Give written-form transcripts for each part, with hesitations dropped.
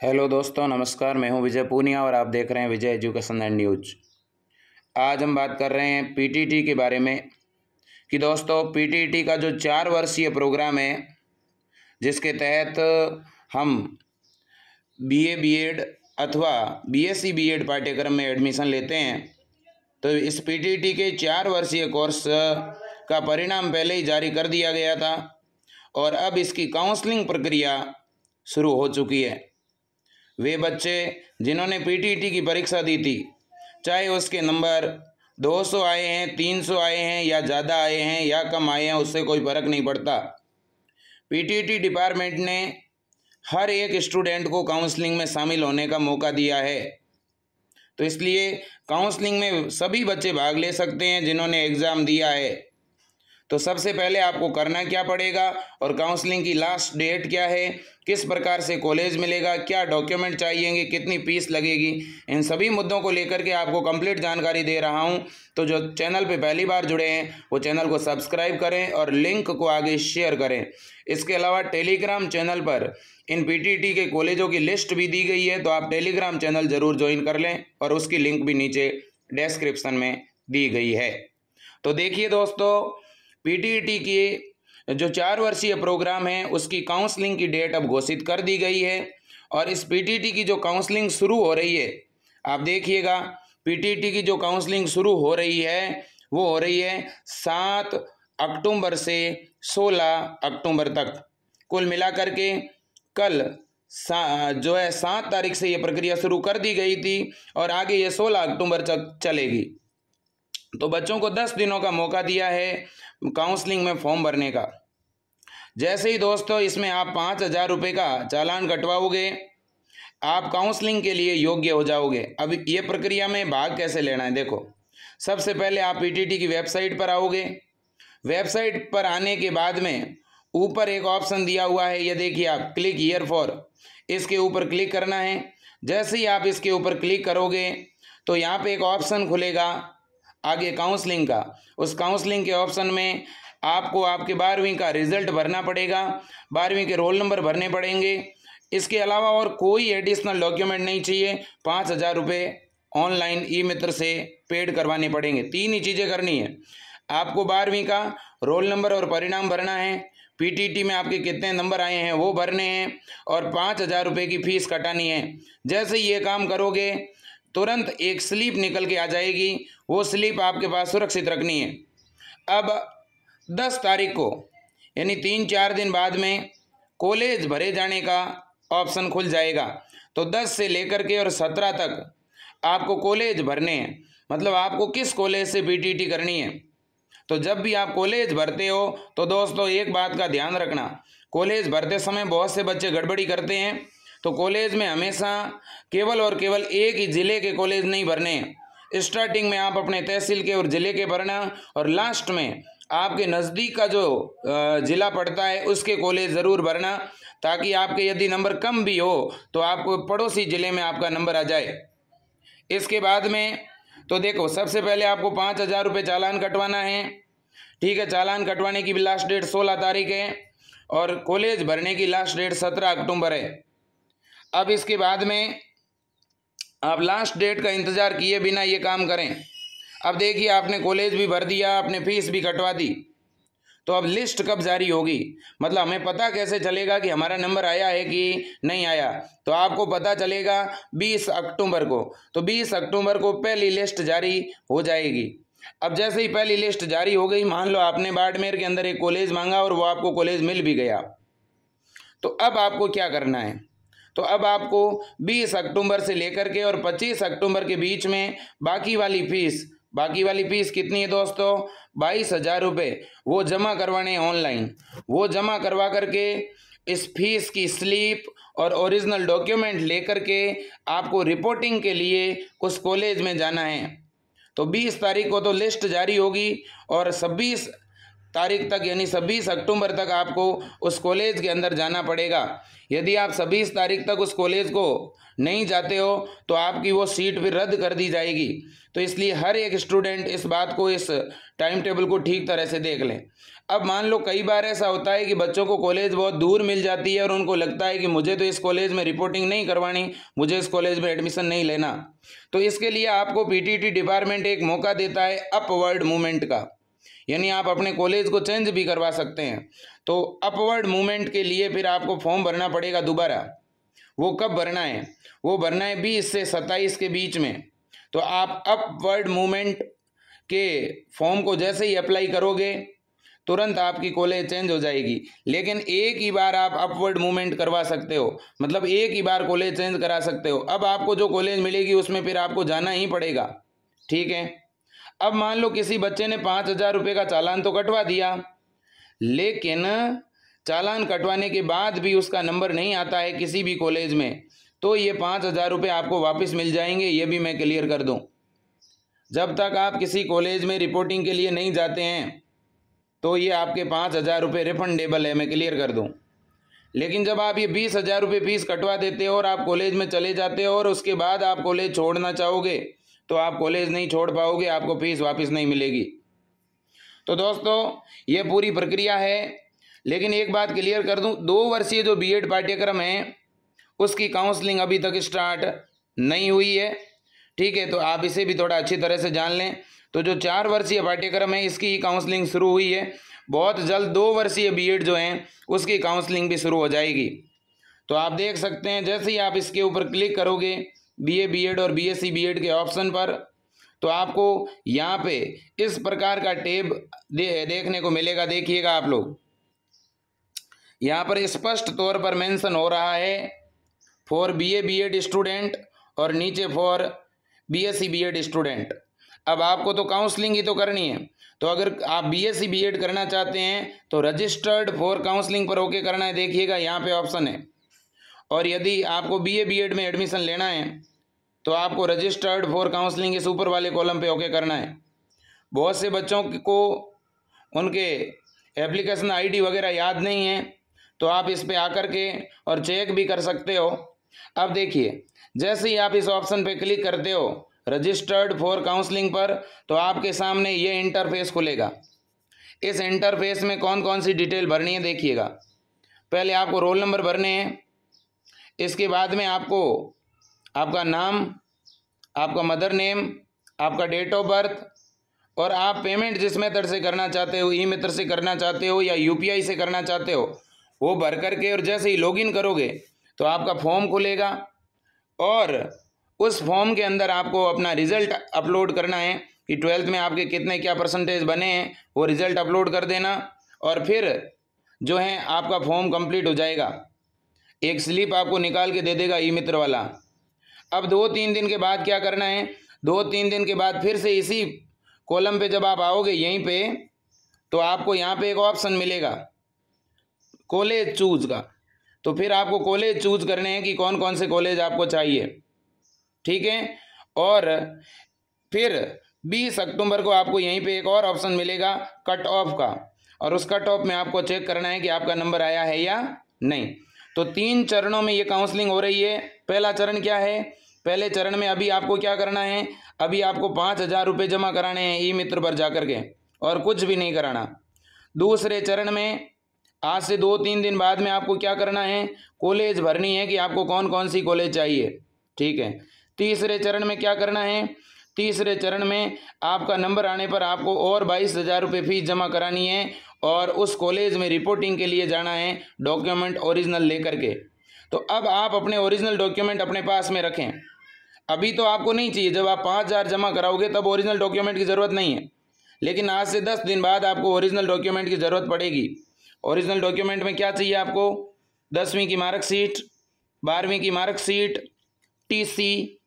Hello दोस्तों, नमस्कार। मैं हूं विजय पूनिया और आप देख रहे हैं विजय एजुकेशन एंड न्यूज। आज हम बात कर रहे हैं पीटीटी के बारे में कि दोस्तों पीटीटी का जो 4 वर्षीय प्रोग्राम है जिसके तहत हम बीए बीएड अथवा बीएससी बीएड पाठ्यक्रम में एडमिशन लेते हैं, तो इस पीटीटी के 4 वर्षीय कोर्स का परिणाम पहले ही जारी कर दिया गया था और अब इसकी काउंसलिंग प्रक्रिया शुरू हो चुकी है। वे बच्चे जिन्होंने पीटीटी की परीक्षा दी थी, चाहे उसके नंबर 200 आए हैं, 300 आए हैं या ज़्यादा आए हैं या कम आए हैं, उससे कोई फ़र्क नहीं पड़ता। पीटीटी डिपार्टमेंट ने हर एक स्टूडेंट को काउंसलिंग में शामिल होने का मौका दिया है, तो इसलिए काउंसलिंग में सभी बच्चे भाग ले सकते हैं जिन्होंने एग्ज़ाम दिया है। तो सबसे पहले आपको करना क्या पड़ेगा और काउंसलिंग की लास्ट डेट क्या है, किस प्रकार से कॉलेज मिलेगा, क्या डॉक्यूमेंट चाहिएंगे, कितनी फीस लगेगी, इन सभी मुद्दों को लेकर के आपको कंप्लीट जानकारी दे रहा हूं। तो जो चैनल पे पहली बार जुड़े हैं वो चैनल को सब्सक्राइब करें और लिंक को आगे शेयर करें। इसके अलावा टेलीग्राम चैनल पर इन पीटीटी के कॉलेजों की लिस्ट भी दी गई है, तो आप टेलीग्राम चैनल ज़रूर ज्वाइन कर लें और उसकी लिंक भी नीचे डिस्क्रिप्शन में दी गई है। तो देखिए दोस्तों, पीटीटी की जो 4 वर्षीय प्रोग्राम है उसकी काउंसलिंग की डेट अब घोषित कर दी गई है और इस पीटीटी की जो काउंसलिंग शुरू हो रही है, आप देखिएगा पीटीटी की जो काउंसलिंग शुरू हो रही है वो हो रही है 7 अक्टूबर से 16 अक्टूबर तक। कुल मिलाकर के कल जो है 7 तारीख से ये प्रक्रिया शुरू कर दी गई थी और आगे ये 16 अक्टूबर तक चलेगी। तो बच्चों को 10 दिनों का मौका दिया है काउंसलिंग में फॉर्म भरने का। जैसे ही दोस्तों इसमें आप 5,000 रुपये का चालान कटवाओगे, आप काउंसलिंग के लिए योग्य हो जाओगे। अब ये प्रक्रिया में भाग कैसे लेना है, देखो सबसे पहले आप पीटीटी की वेबसाइट पर आओगे। वेबसाइट पर आने के बाद में ऊपर एक ऑप्शन दिया हुआ है, ये देखिए आप, क्लिक हियर फॉर, इसके ऊपर क्लिक करना है। जैसे ही आप इसके ऊपर क्लिक करोगे तो यहाँ पे एक ऑप्शन खुलेगा आगे काउंसलिंग का। उस काउंसलिंग के ऑप्शन में आपको आपके 12वीं का रिजल्ट भरना पड़ेगा, 12वीं के रोल नंबर भरने पड़ेंगे। इसके अलावा और कोई एडिशनल डॉक्यूमेंट नहीं चाहिए। 5,000 रुपये ऑनलाइन ई मित्र से पेड करवाने पड़ेंगे। 3 ही चीज़ें करनी है, आपको 12वीं का रोल नंबर और परिणाम भरना है, पीटीटी में आपके कितने नंबर आए हैं वो भरने हैं और 5,000 रुपये की फ़ीस कटानी है। जैसे ही ये काम करोगे तुरंत एक स्लिप निकल के आ जाएगी, वो स्लिप आपके पास सुरक्षित रखनी है। अब 10 तारीख को यानी 3-4 दिन बाद में कॉलेज भरे जाने का ऑप्शन खुल जाएगा। तो 10 से लेकर के और 17 तक आपको कॉलेज भरने हैं, मतलब आपको किस कॉलेज से पीटीटी करनी है। तो जब भी आप कॉलेज भरते हो तो दोस्तों एक बात का ध्यान रखना, कॉलेज भरते समय बहुत से बच्चे गड़बड़ी करते हैं। तो कॉलेज में हमेशा केवल और केवल एक ही ज़िले के कॉलेज नहीं भरने हैं। स्टार्टिंग में आप अपने तहसील के और ज़िले के भरना और लास्ट में आपके नज़दीक का जो ज़िला पड़ता है उसके कॉलेज ज़रूर भरना, ताकि आपके यदि नंबर कम भी हो तो आपको पड़ोसी ज़िले में आपका नंबर आ जाए। इसके बाद में तो देखो सबसे पहले आपको 5,000 रुपये चालान कटवाना है, ठीक है। चालान कटवाने की भी लास्ट डेट 16 तारीख है और कॉलेज भरने की लास्ट डेट 17 अक्टूबर है। अब इसके बाद में आप लास्ट डेट का इंतज़ार किए बिना ये काम करें। अब देखिए आपने कॉलेज भी भर दिया, आपने फीस भी कटवा दी, तो अब लिस्ट कब जारी होगी, मतलब हमें पता कैसे चलेगा कि हमारा नंबर आया है कि नहीं आया। तो आपको पता चलेगा 20 अक्टूबर को। तो 20 अक्टूबर को पहली लिस्ट जारी हो जाएगी। अब जैसे ही पहली लिस्ट जारी हो गई, मान लो आपने बाड़मेर के अंदर एक कॉलेज मांगा और वो आपको कॉलेज मिल भी गया, तो अब आपको क्या करना है, तो अब आपको 20 अक्टूबर से लेकर के और 25 अक्टूबर के बीच में बाकी वाली फ़ीस कितनी है दोस्तों, 22,000 रुपये, वो जमा करवाने ऑनलाइन। वो जमा करवा करके इस फीस की स्लिप और ओरिजिनल डॉक्यूमेंट लेकर के आपको रिपोर्टिंग के लिए उस कॉलेज में जाना है। तो 20 तारीख को तो लिस्ट जारी होगी और 26 तारीख तक यानी 26 अक्टूबर तक आपको उस कॉलेज के अंदर जाना पड़ेगा। यदि आप 26 तारीख तक उस कॉलेज को नहीं जाते हो तो आपकी वो सीट फिर रद्द कर दी जाएगी। तो इसलिए हर एक स्टूडेंट इस बात को, इस टाइम टेबल को ठीक तरह से देख लें। अब मान लो कई बार ऐसा होता है कि बच्चों को कॉलेज बहुत दूर मिल जाती है और उनको लगता है कि मुझे तो इस कॉलेज में रिपोर्टिंग नहीं करवानी, मुझे इस कॉलेज में एडमिशन नहीं लेना। तो इसके लिए आपको पीटीटी डिपार्टमेंट एक मौका देता है अपवर्ड मूवमेंट का, यानी आप अपने कॉलेज को चेंज भी करवा सकते हैं। तो अपवर्ड मूवमेंट के लिए फिर आपको फॉर्म भरना पड़ेगा दोबारा। वो कब भरना है? वो भरना है 20 से 27 के बीच में। तो आप अपवर्ड मूवमेंट के फॉर्म को जैसे ही अप्लाई करोगे तुरंत आपकी कॉलेज चेंज हो जाएगी। लेकिन एक ही बार आप अपवर्ड मूवमेंट करवा सकते हो, मतलब एक ही बार कॉलेज चेंज करा सकते हो। अब आपको जो कॉलेज मिलेगी उसमें फिर आपको जाना ही पड़ेगा, ठीक है। अब मान लो किसी बच्चे ने 5,000 रुपये का चालान तो कटवा दिया, लेकिन चालान कटवाने के बाद भी उसका नंबर नहीं आता है किसी भी कॉलेज में, तो ये 5,000 रुपये आपको वापस मिल जाएंगे। ये भी मैं क्लियर कर दूं, जब तक आप किसी कॉलेज में रिपोर्टिंग के लिए नहीं जाते हैं तो ये आपके 5,000 रुपये रिफंडेबल है, मैं क्लियर कर दूं। लेकिन जब आप ये 20,000 रुपये फीस कटवा देते हो और आप कॉलेज में चले जाते हो और उसके बाद आप कॉलेज छोड़ना चाहोगे तो आप कॉलेज नहीं छोड़ पाओगे, आपको फीस वापस नहीं मिलेगी। तो दोस्तों ये पूरी प्रक्रिया है। लेकिन एक बात क्लियर कर दूं, 2 वर्षीय जो बीएड पाठ्यक्रम है उसकी काउंसलिंग अभी तक स्टार्ट नहीं हुई है, ठीक है। तो आप इसे भी थोड़ा अच्छी तरह से जान लें। तो जो 4 वर्षीय पाठ्यक्रम है इसकी काउंसलिंग शुरू हुई है, बहुत जल्द 2 वर्षीय बीएड जो हैं उसकी काउंसलिंग भी शुरू हो जाएगी। तो आप देख सकते हैं जैसे ही आप इसके ऊपर क्लिक करोगे बीए बीएड और बीएससी बीएड के ऑप्शन पर, तो आपको यहाँ पे इस प्रकार का टैब देखने को मिलेगा। देखिएगा आप लोग, यहाँ पर स्पष्ट तौर पर मेंशन हो रहा है फॉर बीए बीएड स्टूडेंट और नीचे फॉर बीएससी बीएड स्टूडेंट। अब आपको तो काउंसलिंग ही तो करनी है, तो अगर आप बीएससी बीएड करना चाहते हैं तो रजिस्टर्ड फॉर काउंसलिंग पर ओके करना है। देखिएगा यहाँ पे ऑप्शन है। और यदि आपको बीए बीएड में एडमिशन लेना है तो आपको रजिस्टर्ड फॉर काउंसलिंग इस ऊपर वाले कॉलम पे ओके करना है। बहुत से बच्चों को उनके एप्लीकेशन आईडी वगैरह याद नहीं है, तो आप इस पे आकर के और चेक भी कर सकते हो। अब देखिए जैसे ही आप इस ऑप्शन पे क्लिक करते हो रजिस्टर्ड फॉर काउंसलिंग पर, तो आपके सामने ये इंटरफेस खुलेगा। इस इंटरफेस में कौन कौन सी डिटेल भरनी है देखिएगा। पहले आपको रोल नंबर भरने हैं, इसके बाद में आपको आपका नाम, आपका मदर नेम, आपका डेट ऑफ बर्थ और आप पेमेंट जिस मेथड से करना चाहते हो, ई मेथड से करना चाहते हो या यूपीआई से करना चाहते हो, वो भर करके और जैसे ही लॉगिन करोगे तो आपका फॉर्म खुलेगा और उस फॉर्म के अंदर आपको अपना रिज़ल्ट अपलोड करना है कि 12th में आपके कितने क्या परसेंटेज बने हैं, वो रिज़ल्ट अपलोड कर देना और फिर जो है आपका फॉर्म कंप्लीट हो जाएगा। एक स्लिप आपको निकाल के दे देगा ई मित्र वाला। अब 2-3 दिन के बाद क्या करना है, 2-3 दिन के बाद फिर से इसी कॉलम पे जब आप आओगे यहीं पे, तो आपको यहाँ पे एक ऑप्शन मिलेगा कॉलेज चूज का। तो फिर आपको कॉलेज चूज करने हैं कि कौन कौन से कॉलेज आपको चाहिए, ठीक है। और फिर 20 अक्टूबर को आपको यहीं पे एक और ऑप्शन मिलेगा कट ऑफ का, और उस कट ऑफ में आपको चेक करना है कि आपका नंबर आया है या नहीं। तो 3 चरणों में ये काउंसलिंग हो रही है। पहला चरण क्या है, पहले चरण में अभी आपको क्या करना है, अभी आपको 5,000 रुपये जमा कराने हैं ई मित्र पर जाकर के, और कुछ भी नहीं कराना। दूसरे चरण में आज से 2-3 दिन बाद में आपको क्या करना है, कॉलेज भरनी है कि आपको कौन कौन सी कॉलेज चाहिए, ठीक है। तीसरे चरण में क्या करना है, तीसरे चरण में आपका नंबर आने पर आपको और 22,000 रुपये फीस जमा करानी है और उस कॉलेज में रिपोर्टिंग के लिए जाना है डॉक्यूमेंट ओरिजिनल लेकर के। तो अब आप अपने ओरिजिनल डॉक्यूमेंट अपने पास में रखें। अभी तो आपको नहीं चाहिए, जब आप 5,000 जमा कराओगे तब ओरिजिनल डॉक्यूमेंट की ज़रूरत नहीं है, लेकिन आज से 10 दिन बाद आपको ओरिजिनल डॉक्यूमेंट की ज़रूरत पड़ेगी। ओरिजिनल डॉक्यूमेंट में क्या चाहिए आपको, 10वीं की मार्कशीट, 12वीं की मार्कशीट, टीसी,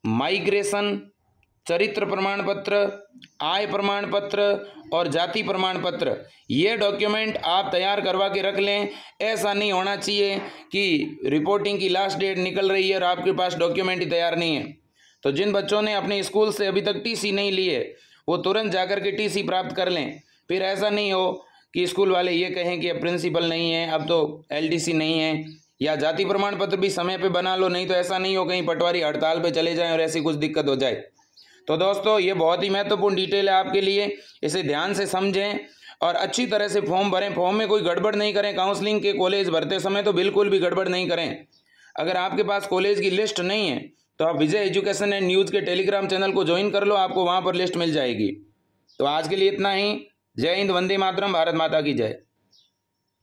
माइग्रेशन, चरित्र प्रमाण पत्र, आय प्रमाण पत्र और जाति प्रमाण पत्र। ये डॉक्यूमेंट आप तैयार करवा के रख लें। ऐसा नहीं होना चाहिए कि रिपोर्टिंग की लास्ट डेट निकल रही है और आपके पास डॉक्यूमेंट ही तैयार नहीं है। तो जिन बच्चों ने अपने स्कूल से अभी तक टीसी नहीं ली है वो तुरंत जाकर के टीसी प्राप्त कर लें। फिर ऐसा नहीं हो कि स्कूल वाले ये कहें कि अब प्रिंसिपल नहीं है, अब तो एलडीसी नहीं है, या जाति प्रमाण पत्र भी समय पे बना लो, नहीं तो ऐसा नहीं हो कहीं पटवारी हड़ताल पे चले जाएं और ऐसी कुछ दिक्कत हो जाए। तो दोस्तों ये बहुत ही महत्वपूर्ण डिटेल है आपके लिए, इसे ध्यान से समझें और अच्छी तरह से फॉर्म भरें। फॉर्म में कोई गड़बड़ नहीं करें, काउंसलिंग के कॉलेज भरते समय तो बिल्कुल भी गड़बड़ नहीं करें। अगर आपके पास कॉलेज की लिस्ट नहीं है तो आप विजय एजुकेशन एंड न्यूज़ के टेलीग्राम चैनल को ज्वाइन कर लो, आपको वहाँ पर लिस्ट मिल जाएगी। तो आज के लिए इतना ही। जय हिंद, वंदे मातरम, भारत माता की जय।